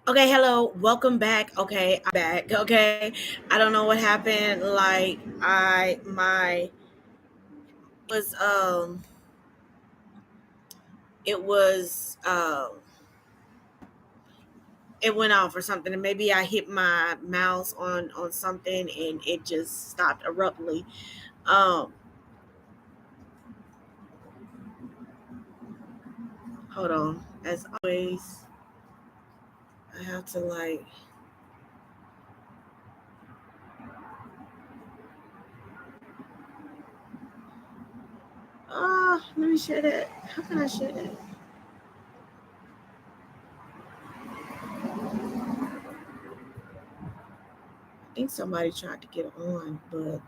Okay, hello, welcome back. Okay, I'm back. Okay, I don't know what happened. Like I my was it was it went off or something, and maybe I hit my mouse on something and it just stopped abruptly. Um, Hold on. As always, I have to let me share that. How can I share that? I think somebody tried to get on, but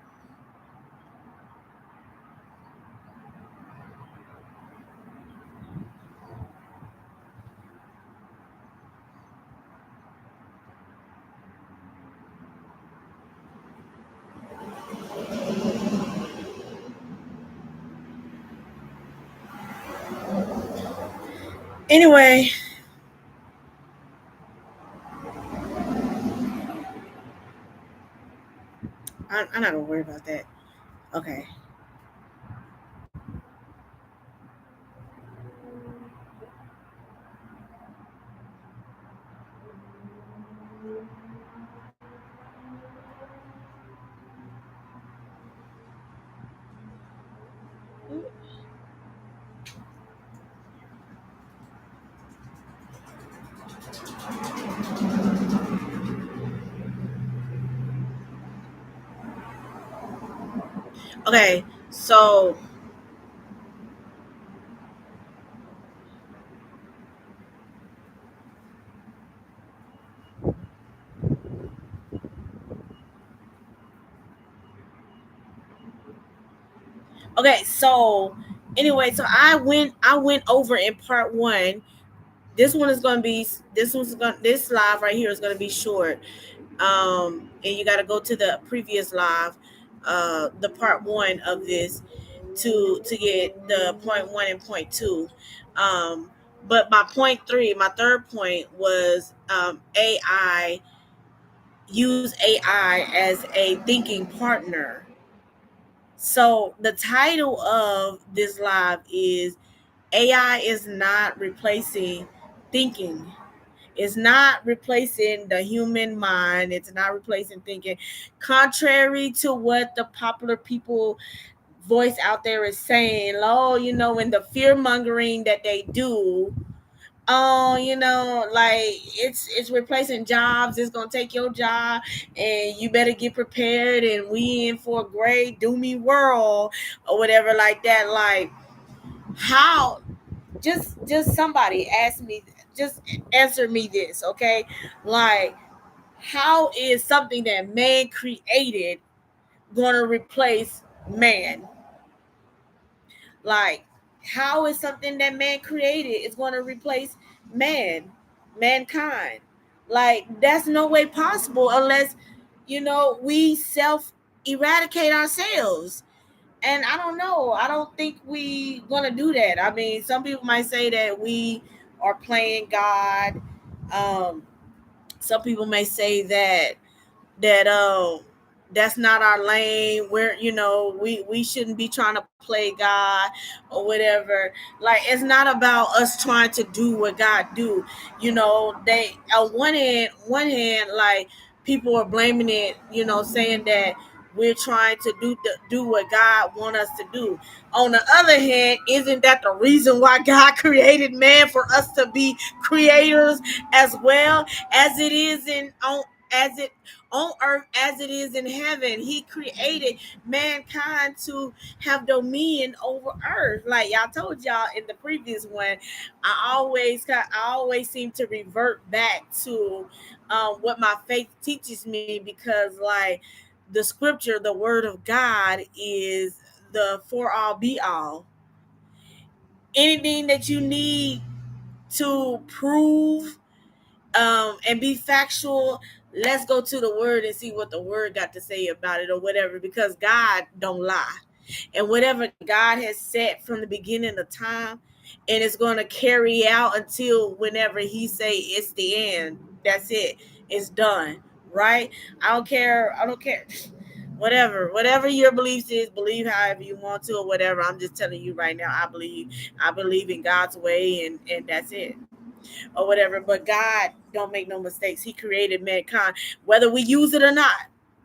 anyway, I'm not gonna worry about that. Okay. Okay, so okay, so anyway, so I went over in part one. This live right here is gonna be short. And you gotta go to the previous live, the part one of this to get the point one and point two. Um but my point three, my third point was AI use AI as a thinking partner. So the title of this live is AI is not replacing thinking. It's not replacing the human mind. It's not replacing thinking. Contrary to what the popular people voice out there is saying, oh, in the fear mongering that they do, oh, like it's replacing jobs. It's gonna take your job, and you better get prepared. And we in for a great doomy world or whatever like that. Like how? Just somebody ask me. Just answer me this, okay? Like how is something that man created gonna replace man? Like, how is something that man created is going to replace man, mankind? Like, that's no way possible unless, we self eradicate ourselves. And I don't know. I don't think we gonna do that. I mean, some people might say that we are playing God. Um, some people may say that that's not our lane. We're we shouldn't be trying to play God or whatever. Like it's not about us trying to do what God do. They on one hand like people are blaming it, saying that we're trying to do what God want us to do. On the other hand, isn't that the reason why God created man, for us to be creators as well, as it is in as it on earth as it is in heaven? He created mankind to have dominion over earth. Like y'all told y'all in the previous one, I always seem to revert back to what my faith teaches me, because like the scripture, the word of God is the for all be all. Anything that you need to prove and be factual, let's go to the word and see what the word got to say about it or whatever, because God don't lie. And whatever God has said from the beginning of time, and it's going to carry out until whenever he say it's the end. That's it. It's done. Right? I don't care. Whatever your beliefs is, believe however you want to or whatever. I'm just telling you right now, I believe in God's way, and that's it, or whatever. But God don't make no mistakes. He created mankind, whether we use it or not.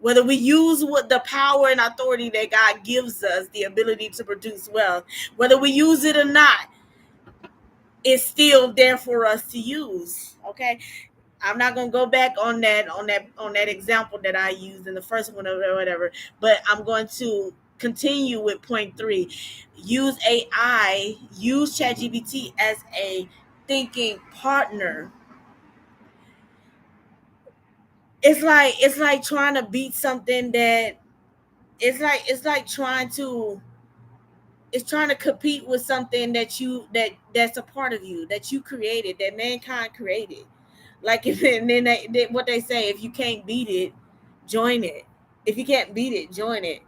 Whether we use what the power and authority that God gives us, the ability to produce wealth, whether we use it or not, it's still there for us to use. Okay, I'm not gonna go back on that example that I used in the first one or whatever, but I'm going to continue with point three. Use AI, use ChatGPT as a thinking partner. It's like trying to beat something that it's like trying to compete with something that's a part of you, that you created, that mankind created. Like if and then what they say, if you can't beat it, join it. If you can't beat it, join it.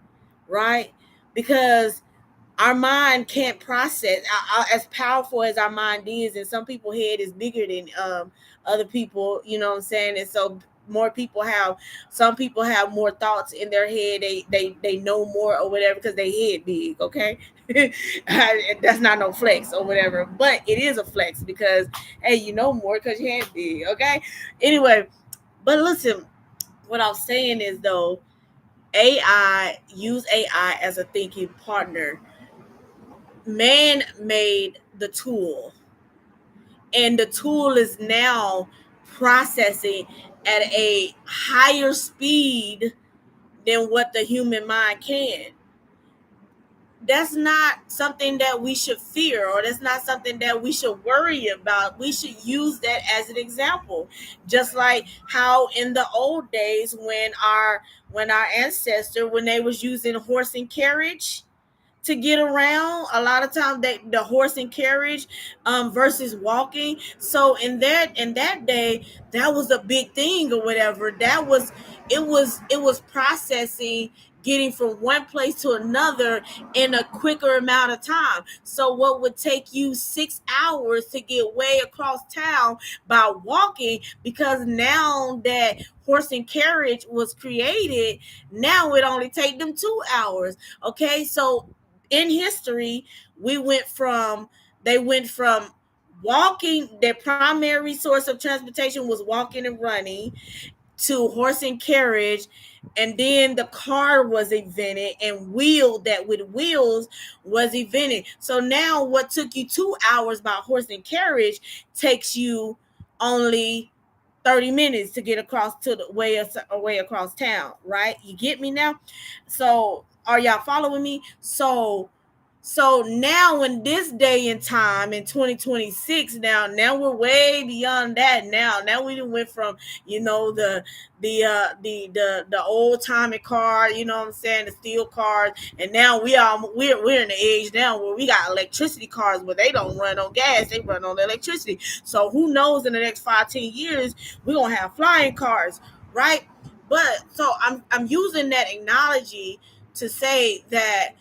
Right? Because our mind can't process as powerful as our mind is, and some people's head is bigger than other people, you know what I'm saying? And so more people have some people have more thoughts in their head. They know more or whatever because they head big. Okay. That's not no flex or whatever, but it is a flex because hey, you know more because your head big. Okay. Anyway, but listen, what I'm saying is though, use AI as a thinking partner. Man made the tool, and the tool is now processing at a higher speed than what the human mind can. That's not something that we should fear, or that's not something that we should worry about. We should use that as an example, just like how in the old days when our ancestor, when they was using horse and carriage to get around, a lot of times the horse and carriage versus walking. So in that day, that was a big thing or whatever. It was processing, getting from one place to another in a quicker amount of time. So what would take you 6 hours to get way across town by walking, because now that horse and carriage was created, now it only take them 2 hours. Okay, so in history, we went from they went from walking. Their primary source of transportation was walking and running, to horse and carriage, and then the car was invented, and that with wheels was invented. So now what took you 2 hours by horse and carriage takes you only 30 minutes to get across to the way across town, right? You get me now? So are y'all following me? So now in this day and time in 2026, now we're way beyond that. Now we done went from, the old timey car, you know what I'm saying, the steel cars, and now we're in the age now where we got electricity cars, where they don't run on gas, they run on electricity. So who knows, in the next 5-10 years we're gonna have flying cars, right? But so I'm using that analogy to say that,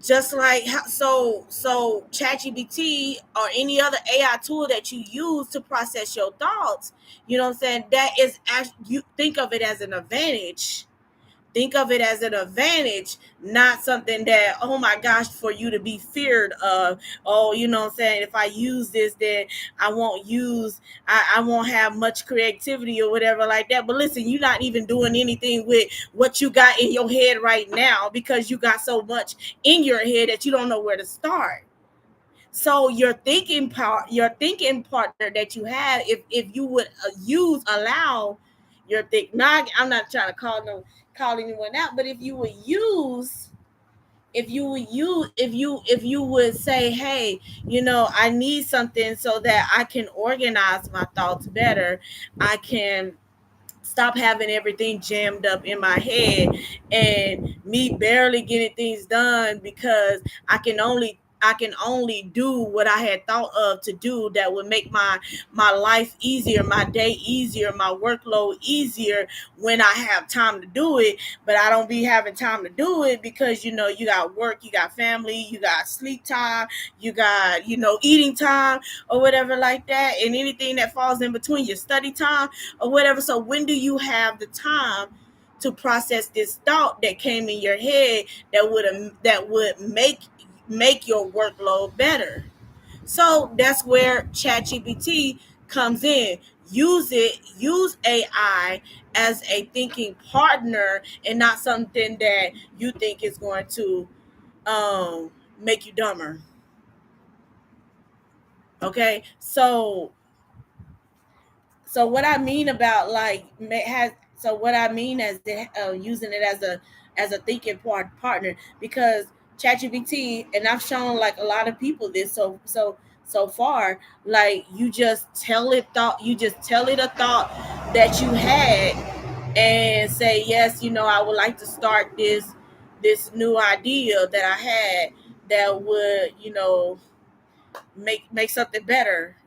just like so ChatGPT or any other AI tool that you use to process your thoughts, you know what I'm saying, that is, you think of it as an advantage. Think of it as an advantage, not something that, oh my gosh, for you to be feared of. Oh, you know what I'm saying? If I use this, then I won't have much creativity or whatever like that. But listen, you're not even doing anything with what you got in your head right now, because you got so much in your head that you don't know where to start. So your thinking partner that you have, if you would allow your think, not, I'm not trying to call anyone out, but if you would say, hey, I need something so that I can organize my thoughts better. I can stop having everything jammed up in my head and me barely getting things done because only do what I had thought of to do that would make my life easier, my day easier, my workload easier when I have time to do it. But I don't be having time to do it because you got work, you got family, you got sleep time, you got eating time or whatever like that, and anything that falls in between your study time or whatever. So when do you have the time to process this thought that came in your head that would make your workload better? So that's where ChatGPT comes in. Use AI as a thinking partner and not something that you think is going to make you dumber. Okay, so what I mean about like has so what I mean as using it as a thinking partner, because ChatGPT, and I've shown like a lot of people this so far, like you just tell it a thought that you had and say, yes, I would like to start this new idea that I had that would make something better,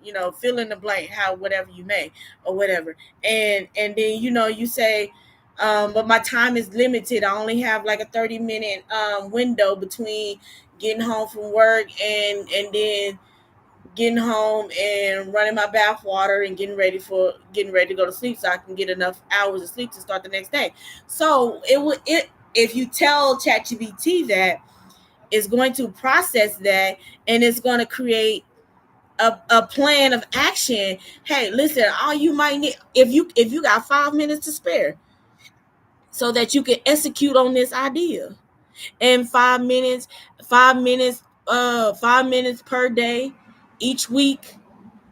fill in the blank, how whatever you may or whatever. And then you say, but my time is limited. I only have like a 30-minute window between getting home from work and then getting home and running my bath water and getting ready to go to sleep so I can get enough hours of sleep to start the next day. So it if you tell ChatGPT that, it's going to process that, and it's going to create a plan of action. Hey, listen, all you might need, if you got 5 minutes to spare so that you can execute on this idea, and 5 minutes, 5 minutes, 5 minutes per day, each week,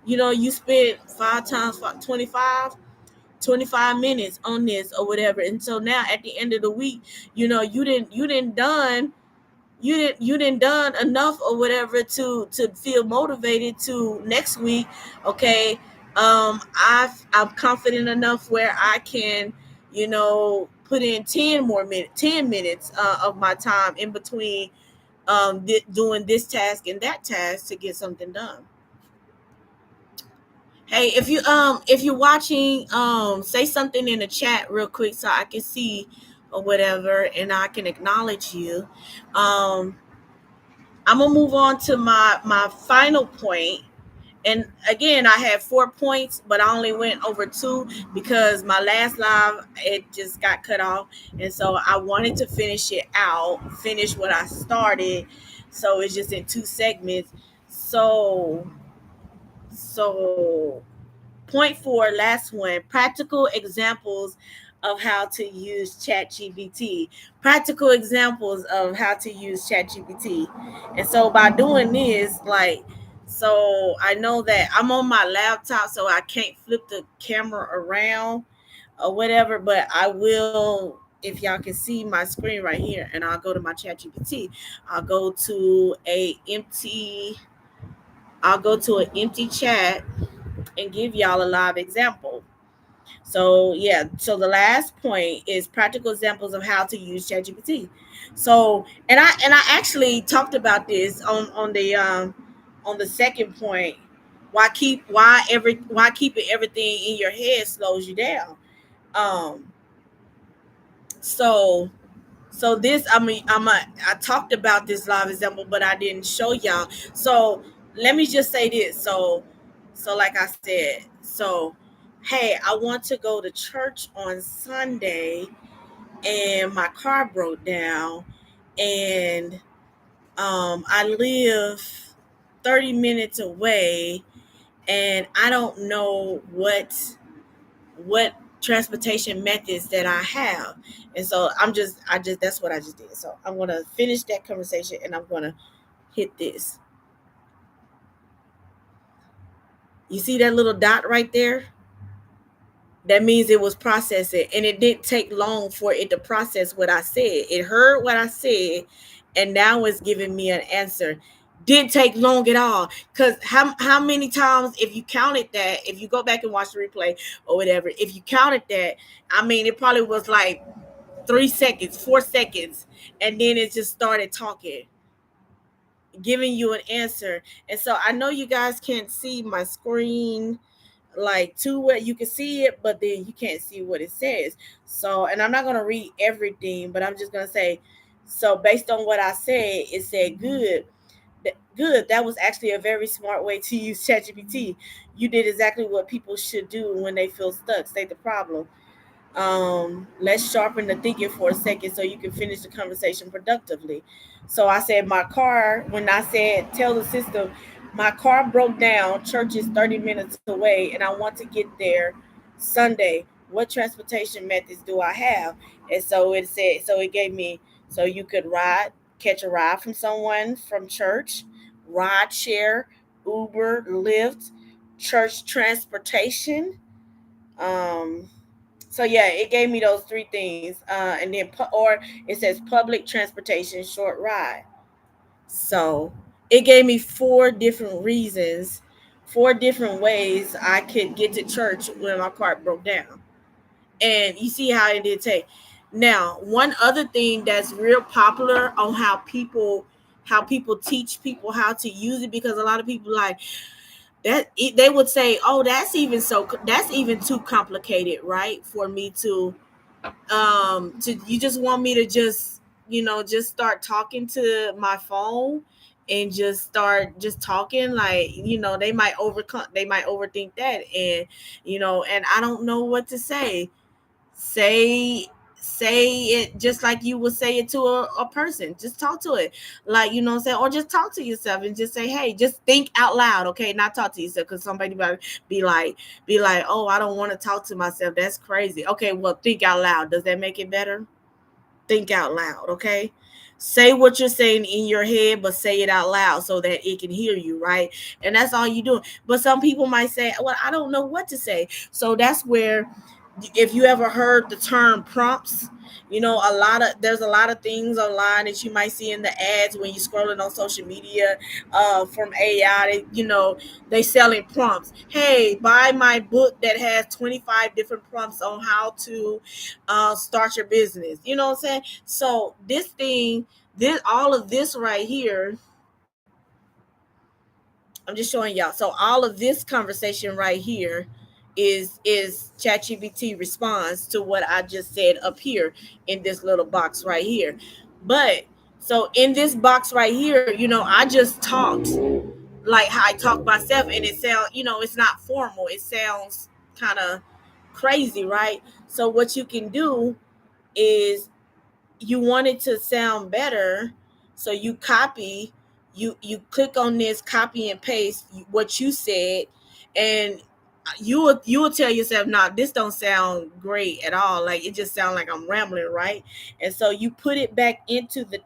you spend 5 times 25 minutes on this or whatever. And so now at the end of the week, you didn't done enough or whatever to feel motivated to next week. Okay, I'm confident enough where I can put in 10 minutes of my time in between doing this task and that task to get something done. Hey, if you're watching, say something in the chat real quick so I can see or whatever, and I can acknowledge you. um I'm gonna move on to my final point. And again, I had 4 points, but I only went over two because my last live, it just got cut off, and so I wanted to finish what I started. So it's just in two segments. So point four, last one, practical examples of how to use ChatGPT. Practical examples of how to use ChatGPT. And so by doing this, so I know that I'm on my laptop, so I can't flip the camera around or whatever, but I will, if y'all can see my screen right here, and I'll go to my ChatGPT. I'll go to a empty, I'll go to an empty chat and give y'all a live example. So yeah, so the last point is practical examples of how to use ChatGPT. So and I actually talked about this on the second point. Why keeping everything in your head slows you down. Um so this, I talked about this live example, but I didn't show y'all. So let me just say this. So like I said, so hey, I want to go to church on Sunday, and my car broke down, and I live 30 minutes away, and I don't know what transportation methods that I have. And so I just that's what I just did. So I'm gonna finish that conversation, and I'm gonna hit this. You see that little dot right there? That means it was processing, and it didn't take long for it to process what I said. It heard what I said, and now it's giving me an answer. Didn't take long at all. Because how many times, if you counted that, if you go back and watch the replay or whatever, if you counted that, I mean, it probably was like 3 seconds, 4 seconds, and then it just started talking. giving you an answer. And so I know you guys can't see my screen like to where you can see it, but then you can't see what it says. So, and I'm not going to read everything, but I'm just going to say, so based on what I said, it said good. Good. That was actually a very smart way to use ChatGPT. You did exactly what people should do when they feel stuck. State the problem. Let's sharpen the thinking for a second so you can finish the conversation productively. So I said, my car, when I said, tell the system, my car broke down, church is 30 minutes away, and I want to get there Sunday. What transportation methods do I have? And so it said, so it gave me, so you could catch a ride from someone from church, ride share, Uber, Lyft, church transportation. Um, so yeah, it gave me those three things, and then or it says public transportation, short ride. So it gave me four different reasons, four different ways I could get to church when my car broke down. And you see how it did take. Now, one other thing that's real popular on how people teach people how to use it, because a lot of people like that they would say, oh, that's even too complicated, right, for me to you just want me to just just start talking to my phone and just start just talking, like they might overthink that, and and I don't know what to say say it just like you would say it to a person. Just talk to it, like what I'm saying, or just talk to yourself and just say, hey, just think out loud, okay, not talk to yourself, because somebody might be like, oh, I don't want to talk to myself, that's crazy. Okay, well, think out loud. Does that make it better? Think out loud, okay? Say what you're saying in your head, but say it out loud so that it can hear you, right? And that's all you do. But some people might say, well, I don't know what to say. So that's where, if you ever heard the term prompts, there's a lot of things online that you might see in the ads when you're scrolling on social media, from AI. They selling prompts. Hey, buy my book that has 25 different prompts on how to start your business. You know what I'm saying? So all of this right here, I'm just showing y'all. So all of this conversation right here is ChatGPT response to what I just said up here in this little box right here. But so in this box right here, I just talked like how I talk myself, and it sounds, it's not formal. It sounds kind of crazy, right? So what you can do is, you want it to sound better, so you click on this, copy and paste what you said, and you will tell yourself, nah, this don't sound great at all, like it just sounds like I'm rambling, right? And so you put it back into the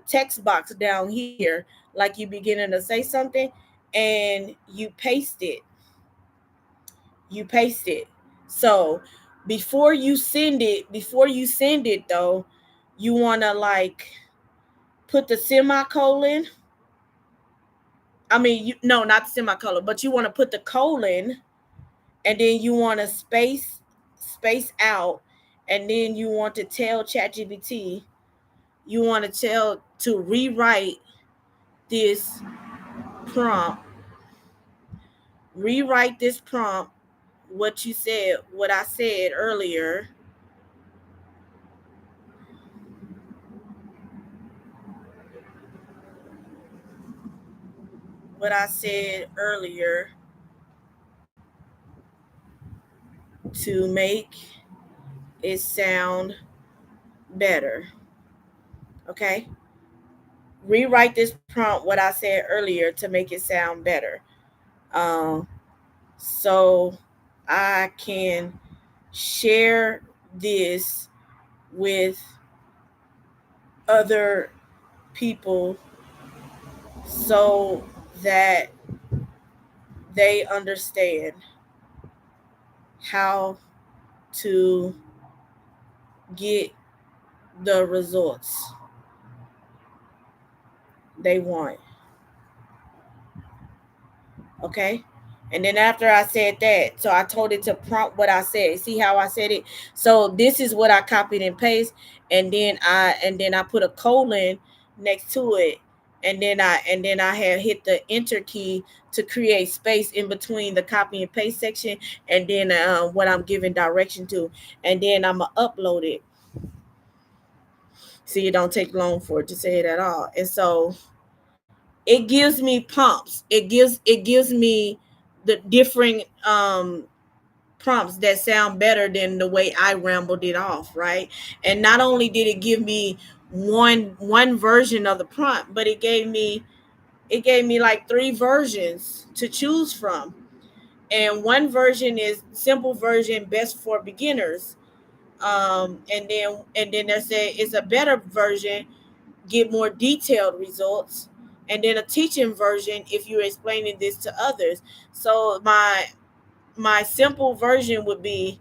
text box down here, like you beginning to say something, and you paste it. So before you send it though, you want to like put the semicolon. I mean, no, not the semicolon, but you want to put the colon, and then you want to space out, and then you want to tell ChatGPT, you want to tell to this prompt, rewrite this prompt, what I said earlier, what I said earlier to make it sound better. Okay? Rewrite this prompt, what I said earlier, to make it sound better. Um, so I can share this with other people so that they understand how to get the results they want. Okay. And then after I said that, so I told it to prompt what I said. See how I said it? So this is what I copied and paste, and then I put a colon next to it, and then I had hit the enter key to create space in between the copy and paste section, and then what I'm giving direction to, and then I'm gonna upload it. So it don't take long for it to say it at all. And so it gives me prompts. It gives me the different prompts that sound better than the way I rambled it off, right? And not only did it give me one version of the prompt, but it gave me like three versions to choose from. And one version is simple version, best for beginners. And then there's it's a better version, get more detailed results, and then a teaching version if you're explaining this to others. So my simple version would be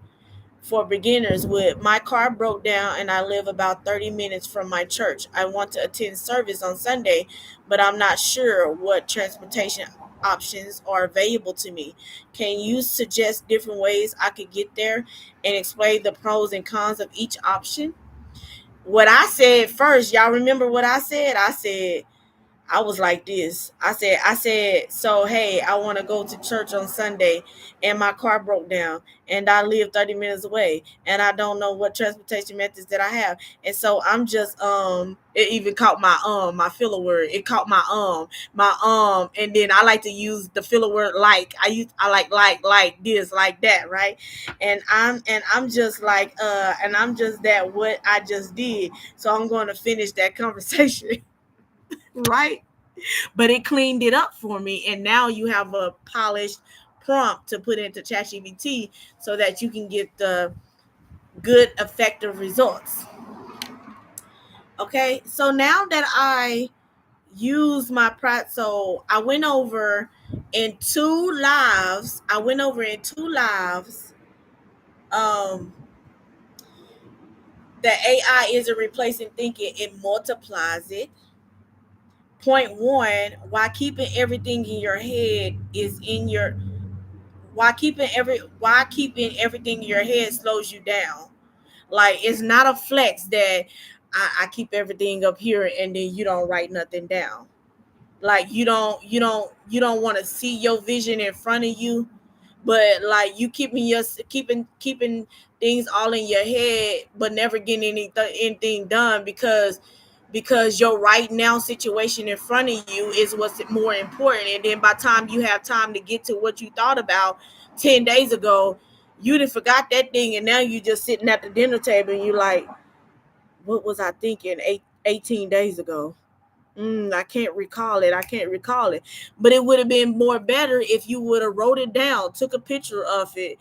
for beginners with my car broke down and I live about 30 minutes from my church. I want to attend service on Sunday, but I'm not sure what transportation options are available to me. Can you suggest different ways I could get there and explain the pros and cons of each option? What I said first, y'all remember what I said? I was like this. I said, so hey, I want to go to church on Sunday and my car broke down and I live 30 minutes away and I don't know what transportation methods that I have. And so I'm just it even caught my filler word. It caught my and then I like to use the filler word like. I like this, like that, right? And I'm just like and I'm just that what I just did. So I'm going to finish that conversation. Right? But it cleaned it up for me, and now you have a polished prompt to put into ChatGPT so that you can get the good effective results. Okay, so now that I use my practice, so I went over in two lives um that AI isn't replacing thinking, it multiplies it. Point one, why keeping everything in your head slows you down. Like, it's not a flex that I keep everything up here and then you don't write nothing down. Like, you don't want to see your vision in front of you, but like you keeping things all in your head but never getting anything done because your right now situation in front of you is what's more important. And then by the time you have time to get to what you thought about 10 days ago, you done forgot that thing, and now you just sitting at the dinner table and you like, what was I thinking 18 days ago? I can't recall it. I can't recall it. But it would have been more better if you would have wrote it down, took a picture of it,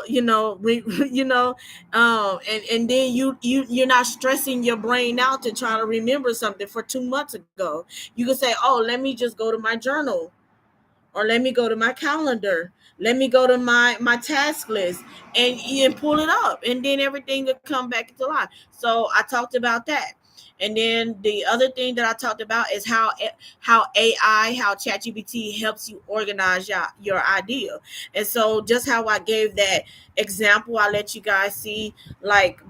you know, and then you're not stressing your brain out to try to remember something for 2 months ago. You can say, oh, let me just go to my journal, or let me go to my calendar, let me go to my task list, and pull it up, and then everything will come back to life. So I talked about that. And then the other thing that I talked about is how ChatGPT helps you organize your idea. And so just how I gave that example, I let you guys see like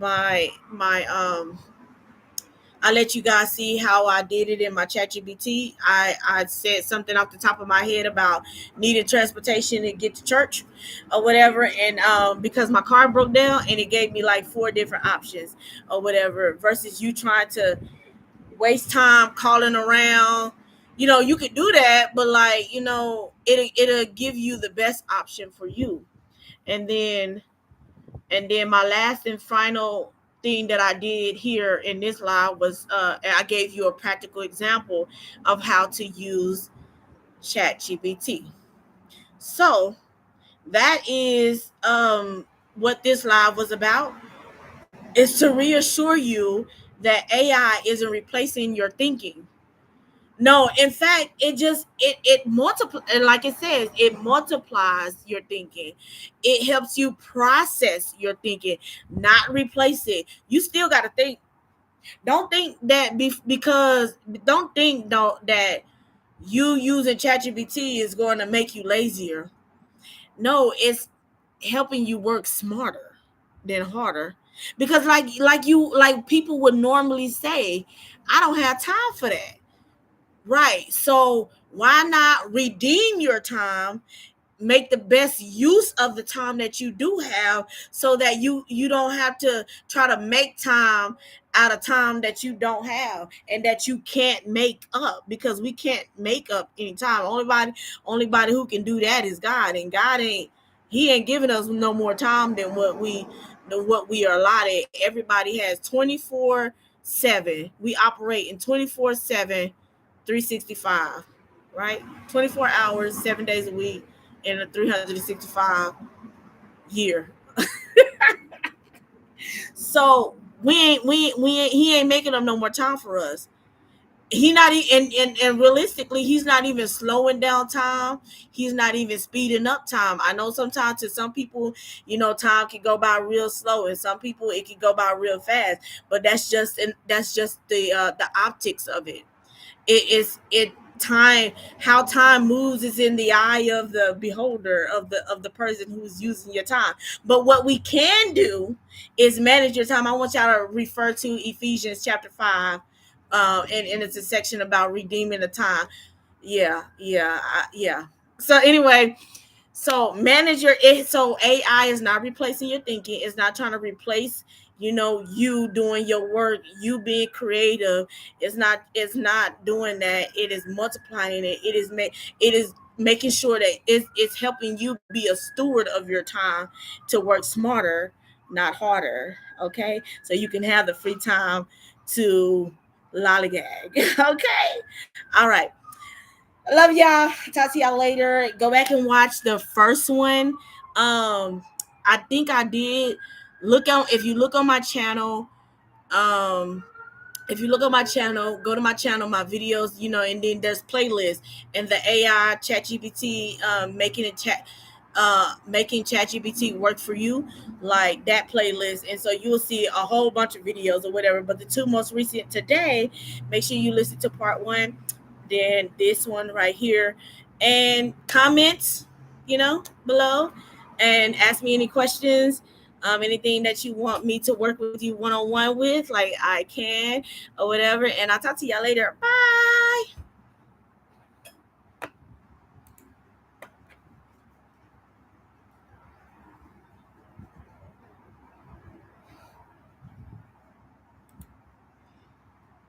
I let you guys see how I did it in my ChatGPT. I said something off the top of my head about needing transportation to get to church or whatever, and because my car broke down, and it gave me like four different options or whatever, versus you trying to waste time calling around. You could do that, but like, it'll give you the best option for you. And then my last and final thing that I did here in this live was I gave you a practical example of how to use ChatGPT. So that is what this live was about, is to reassure you that AI isn't replacing your thinking. No, in fact, it multiplies, like it says, it multiplies your thinking. It helps you process your thinking, not replace it. You still got to think. Don't think that because don't think though that you using ChatGPT is going to make you lazier. No, it's helping you work smarter than harder. because like people would normally say, I don't have time for that. Right. So why not redeem your time, make the best use of the time that you do have, so that you don't have to try to make time out of time that you don't have and that you can't make up, because we can't make up any time. Only body who can do that is God, and God ain't, he ain't giving us no more time than what we are allotted. Everybody has 24/7. We operate in 24/7, 365, right? 24 hours, 7 days a week, in a 365 year. So he ain't making up no more time for us. He not and realistically, he's not even slowing down time. He's not even speeding up time. I know sometimes to some people, time can go by real slow, and some people it can go by real fast. But that's just the optics of it. It time How time moves is in the eye of the beholder, of the person who's using your time. But what we can do is manage your time. I want y'all to refer to Ephesians chapter 5, and it's a section about redeeming the time. Yeah. So anyway, so so AI is not replacing your thinking. It's not trying to replace, you doing your work, you being creative. It's not doing that. It is multiplying it. It is making sure that it's helping you be a steward of your time to work smarter, not harder. Okay? So you can have the free time to lollygag. Okay? All right. I love y'all. Talk to y'all later. Go back and watch the first one. I think I did. If you look on my channel, um, if you look on my channel, go to my channel, my videos, and then there's playlists, and the AI ChatGPT, making ChatGPT work for you, like that playlist. And so you will see a whole bunch of videos or whatever. But the two most recent today, make sure you listen to part one, then this one right here, and comments, below, and ask me any questions. Anything that you want me to work with you one on one with, like I can, or whatever. And I'll talk to y'all later. Bye.